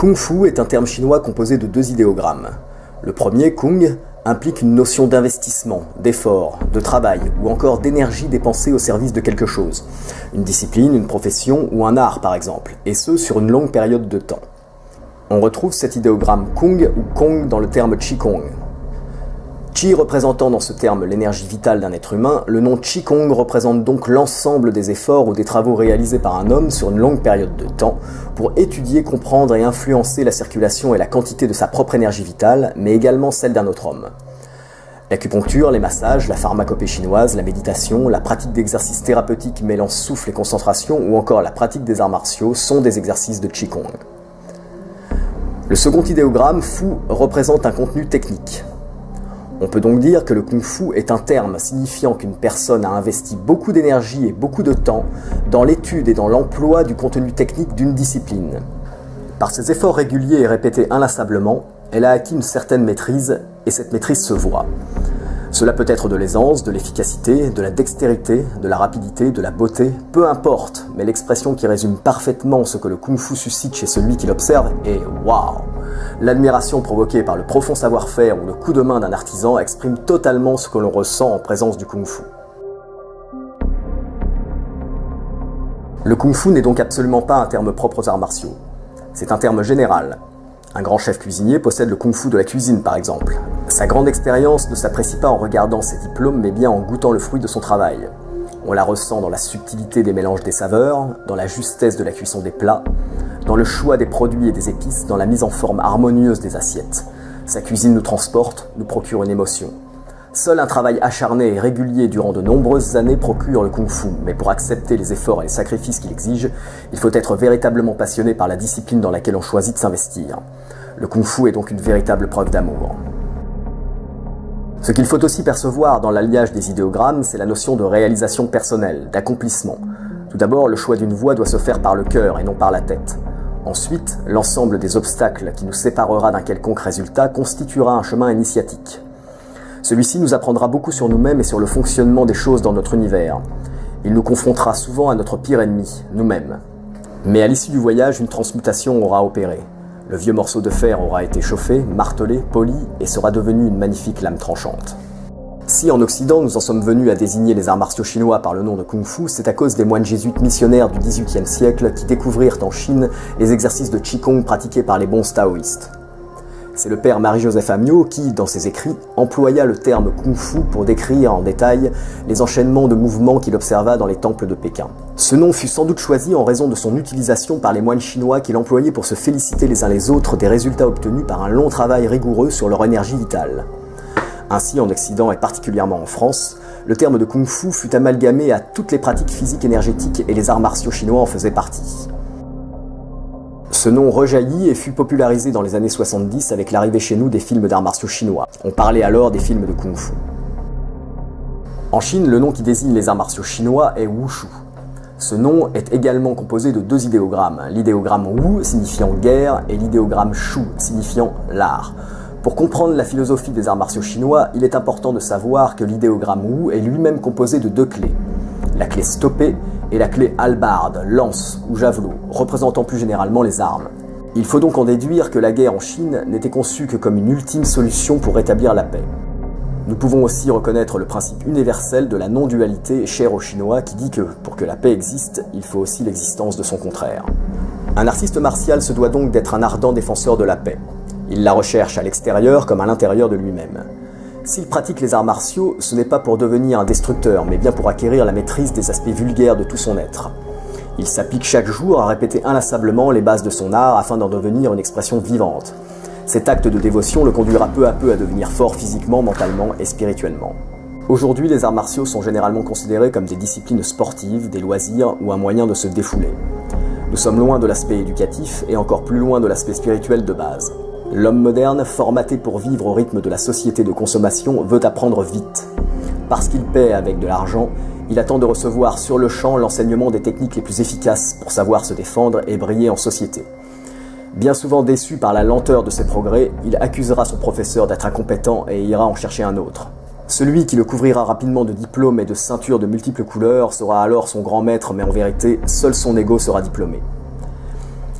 Kung Fu est un terme chinois composé de deux idéogrammes. Le premier, Kung, implique une notion d'investissement, d'effort, de travail ou encore d'énergie dépensée au service de quelque chose. Une discipline, une profession ou un art par exemple, et ce sur une longue période de temps. On retrouve cet idéogramme Kung ou Kong dans le terme Qigong. Qi représentant dans ce terme l'énergie vitale d'un être humain, le nom Qigong représente donc l'ensemble des efforts ou des travaux réalisés par un homme sur une longue période de temps pour étudier, comprendre et influencer la circulation et la quantité de sa propre énergie vitale, mais également celle d'un autre homme. L'acupuncture, les massages, la pharmacopée chinoise, la méditation, la pratique d'exercices thérapeutiques mêlant souffle et concentration ou encore la pratique des arts martiaux sont des exercices de Qigong. Le second idéogramme, Fu, représente un contenu technique. On peut donc dire que le Kung Fu est un terme signifiant qu'une personne a investi beaucoup d'énergie et beaucoup de temps dans l'étude et dans l'emploi du contenu technique d'une discipline. Par ses efforts réguliers et répétés inlassablement, elle a acquis une certaine maîtrise, et cette maîtrise se voit. Cela peut être de l'aisance, de l'efficacité, de la dextérité, de la rapidité, de la beauté, peu importe, mais l'expression qui résume parfaitement ce que le Kung Fu suscite chez celui qui l'observe est « Waouh !» L'admiration provoquée par le profond savoir-faire ou le coup de main d'un artisan exprime totalement ce que l'on ressent en présence du Kung Fu. Le Kung Fu n'est donc absolument pas un terme propre aux arts martiaux. C'est un terme général. Un grand chef cuisinier possède le Kung Fu de la cuisine par exemple. Sa grande expérience ne s'apprécie pas en regardant ses diplômes mais bien en goûtant le fruit de son travail. On la ressent dans la subtilité des mélanges des saveurs, dans la justesse de la cuisson des plats, dans le choix des produits et des épices, dans la mise en forme harmonieuse des assiettes. Sa cuisine nous transporte, nous procure une émotion. Seul un travail acharné et régulier durant de nombreuses années procure le Kung Fu, mais pour accepter les efforts et les sacrifices qu'il exige, il faut être véritablement passionné par la discipline dans laquelle on choisit de s'investir. Le Kung Fu est donc une véritable preuve d'amour. Ce qu'il faut aussi percevoir dans l'alliage des idéogrammes, c'est la notion de réalisation personnelle, d'accomplissement. Tout d'abord, le choix d'une voie doit se faire par le cœur et non par la tête. Ensuite, l'ensemble des obstacles qui nous séparera d'un quelconque résultat constituera un chemin initiatique. Celui-ci nous apprendra beaucoup sur nous-mêmes et sur le fonctionnement des choses dans notre univers. Il nous confrontera souvent à notre pire ennemi, nous-mêmes. Mais à l'issue du voyage, une transmutation aura opéré. Le vieux morceau de fer aura été chauffé, martelé, poli et sera devenu une magnifique lame tranchante. Si en Occident nous en sommes venus à désigner les arts martiaux chinois par le nom de Kung Fu, c'est à cause des moines jésuites missionnaires du XVIIIe siècle qui découvrirent en Chine les exercices de Qigong pratiqués par les bons taoïstes. C'est le père Marie-Joseph Amyot qui, dans ses écrits, employa le terme Kung Fu pour décrire en détail les enchaînements de mouvements qu'il observa dans les temples de Pékin. Ce nom fut sans doute choisi en raison de son utilisation par les moines chinois qui l'employaient pour se féliciter les uns les autres des résultats obtenus par un long travail rigoureux sur leur énergie vitale. Ainsi, en Occident et particulièrement en France, le terme de Kung Fu fut amalgamé à toutes les pratiques physiques énergétiques et les arts martiaux chinois en faisaient partie. Ce nom rejaillit et fut popularisé dans les années 70 avec l'arrivée chez nous des films d'arts martiaux chinois. On parlait alors des films de Kung Fu. En Chine, le nom qui désigne les arts martiaux chinois est Wushu. Ce nom est également composé de deux idéogrammes, l'idéogramme Wu signifiant guerre et l'idéogramme Shu signifiant l'art. Pour comprendre la philosophie des arts martiaux chinois, il est important de savoir que l'idéogramme Wu est lui-même composé de deux clés. La clé stoppée et la clé hallebarde, lance ou javelot, représentant plus généralement les armes. Il faut donc en déduire que la guerre en Chine n'était conçue que comme une ultime solution pour rétablir la paix. Nous pouvons aussi reconnaître le principe universel de la non-dualité cher aux Chinois qui dit que, pour que la paix existe, il faut aussi l'existence de son contraire. Un artiste martial se doit donc d'être un ardent défenseur de la paix. Il la recherche à l'extérieur comme à l'intérieur de lui-même. S'il pratique les arts martiaux, ce n'est pas pour devenir un destructeur, mais bien pour acquérir la maîtrise des aspects vulgaires de tout son être. Il s'applique chaque jour à répéter inlassablement les bases de son art afin d'en devenir une expression vivante. Cet acte de dévotion le conduira peu à peu à devenir fort physiquement, mentalement et spirituellement. Aujourd'hui, les arts martiaux sont généralement considérés comme des disciplines sportives, des loisirs ou un moyen de se défouler. Nous sommes loin de l'aspect éducatif et encore plus loin de l'aspect spirituel de base. L'homme moderne, formaté pour vivre au rythme de la société de consommation, veut apprendre vite. Parce qu'il paie avec de l'argent, il attend de recevoir sur le champ l'enseignement des techniques les plus efficaces pour savoir se défendre et briller en société. Bien souvent déçu par la lenteur de ses progrès, il accusera son professeur d'être incompétent et ira en chercher un autre. Celui qui le couvrira rapidement de diplômes et de ceintures de multiples couleurs sera alors son grand maître, mais en vérité, seul son ego sera diplômé.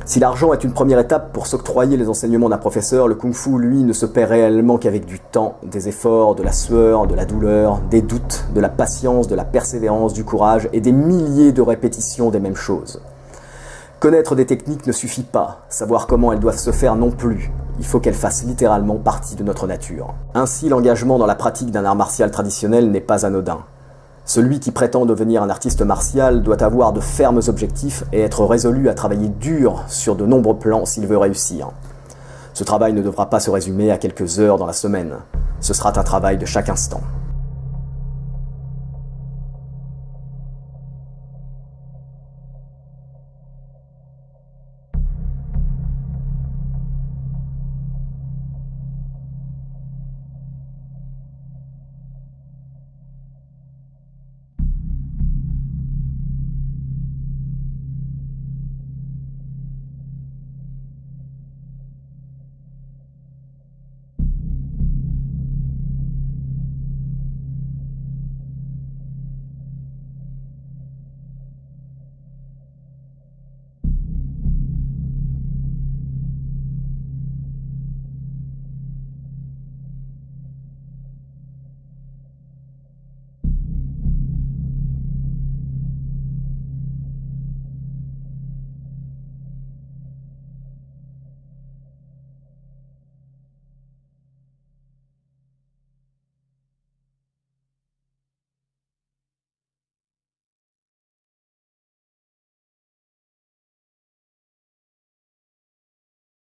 Si l'argent est une première étape pour s'octroyer les enseignements d'un professeur, le kung-fu, lui, ne se paie réellement qu'avec du temps, des efforts, de la sueur, de la douleur, des doutes, de la patience, de la persévérance, du courage et des milliers de répétitions des mêmes choses. Connaître des techniques ne suffit pas, savoir comment elles doivent se faire non plus. Il faut qu'elles fassent littéralement partie de notre nature. Ainsi, l'engagement dans la pratique d'un art martial traditionnel n'est pas anodin. Celui qui prétend devenir un artiste martial doit avoir de fermes objectifs et être résolu à travailler dur sur de nombreux plans s'il veut réussir. Ce travail ne devra pas se résumer à quelques heures dans la semaine. Ce sera un travail de chaque instant.